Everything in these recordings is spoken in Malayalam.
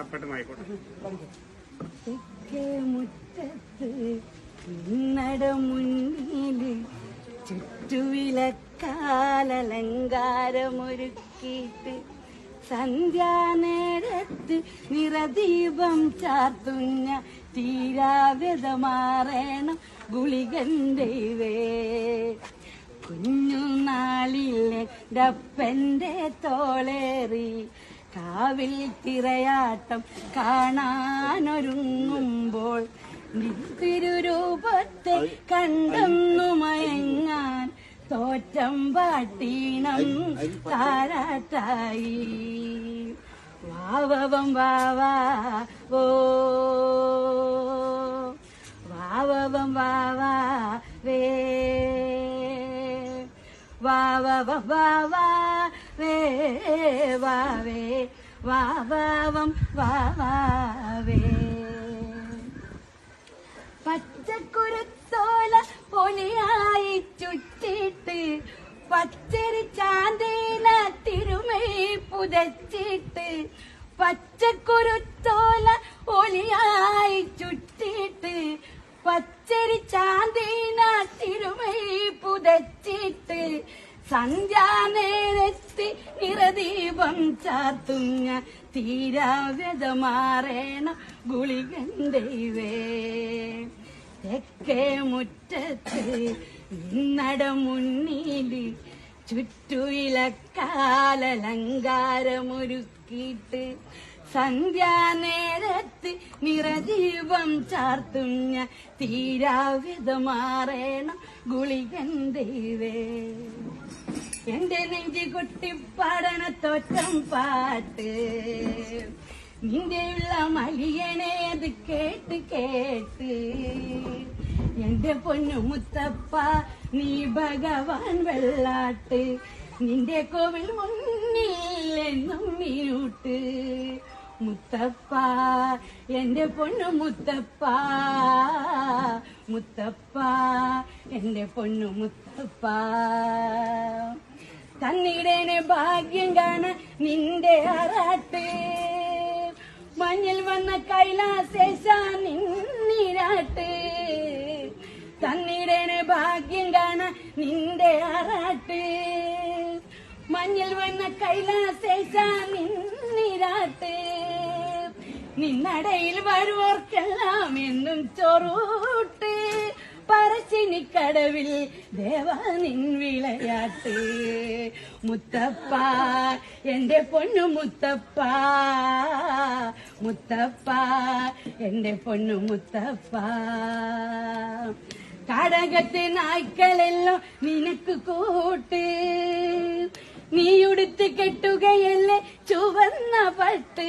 പെട്ടെന്നായിക്കോട്ടെ. മുറ്റത്ത് നട മുന്നില് ചുറ്റുവിലക്കാലലങ്കാരമൊരുക്കിയിട്ട് സന്ധ്യാനേരത്ത് നിറദീപം ചാർത്തുന്ന തീരാവ്യതമാറേണം ഗുളികന്റെ കുഞ്ഞുനാളിലെ ഡപ്പന്റെ തോളേറി കാവിൽ തിരയാട്ടം കാണാനൊരുങ്ങുമ്പോൾ തിരുരൂപത്തെ കണ്ടെന്നു മയങ്ങാൻ തോറ്റം പാട്ടീണം താരാട്ടായി വാവവം വാവാ ഓ വാവവം വാവാ വേ വാവവം വാവാ വേ വാവേ വാവവം വാവാവേ പച്ചക്കുരുത്തോല പൊലിയായി ചുറ്റിട്ട് പച്ചരി ചാന്തീന തിരുമൈ പുതച്ചിട്ട് പച്ചക്കുരുത്തോല ഒലിയായി ചുറ്റിട്ട് പച്ചരി ചാന്തീന തിരുമൈ പുതച്ചിട്ട് സന്ധ്യാനേരത്ത് നിറദീപം ചാർത്തുന്ന തീരാവ്യതമാറേണം ഗുളികന്റെ തെക്കേ മുറ്റത്ത് നട മുന്നില് ചുറ്റുവിലക്കാലലങ്കാരമൊരുക്കിയിട്ട് സന്ധ്യാനേരത്ത് നിറദീപം ചാർത്തുന്ന തീരാവ്യതമാറേണം ഗുളികന്റെ എന്റെ നെഞ്ചി കൊട്ടിപ്പാടണ തോറ്റം പാട്ട് നിന്റെയുള്ള മലിയനെ അത് കേട്ട് കേട്ട് എന്റെ പൊന്നു മുത്തപ്പ നീ ഭഗവാൻ വെള്ളാട്ട് നിന്റെ കോവിൽ മുന്നിൽ എന്നും മീനൂട്ട് മുത്തപ്പ എന്റെ പൊന്നു മുത്തപ്പ മുത്തപ്പ എന്റെ പൊന്നു മുത്തപ്പ തന്നിടേനെ ഭാഗ്യം കാണാൻ നിന്റെ ആറാട്ട് മഞ്ഞിൽ വന്ന കൈലാസേശ നിന്നിരാട്ട് തന്നിടേനെ ഭാഗ്യം കാണാൻ നിന്റെ ആറാട്ട് മഞ്ഞിൽ വന്ന കൈലാസേശ നിന്നിരാട്ട് നിന്നടയിൽ വരുവോർക്കെല്ലാം എന്നും ചൊറൂട്ട് പറശ്ശിനിക്കടവിൽ ദേവാ നിൻ വിളയാട്ട് മുത്തപ്പ എന്റെ പൊന്നു മുത്തപ്പ മുത്തപ്പ എന്റെ പൊന്നു മുത്തപ്പ കടകത്തെ നായ്ക്കളെല്ലാം നിനക്ക് കൂട്ട് നീയുടുത്ത് കെട്ടുകയല്ലേ ചുവന്ന പട്ട്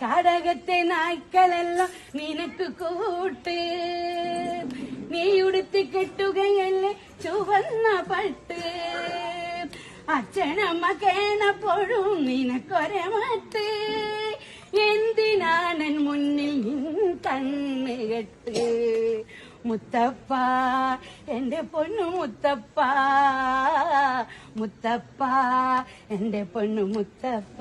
കടകത്തെ നായ്ക്കളെല്ലാം നിനക്ക് കൂട്ട് നീയുടുത്ത് കെട്ടുകയല്ലേ ചുവന്ന പട്ട് അച്ഛനമ്മ കേണപ്പോഴും നിനക്കൊരെ മട്ട് എന്തിനാണൻ മുന്നിൽ നിൻ കണ്ണ് കെട്ട് മുത്തപ്പ എന്റെ പൊന്നു മുത്തപ്പ മുത്തപ്പ എന്റെ പൊന്നു മുത്തപ്പ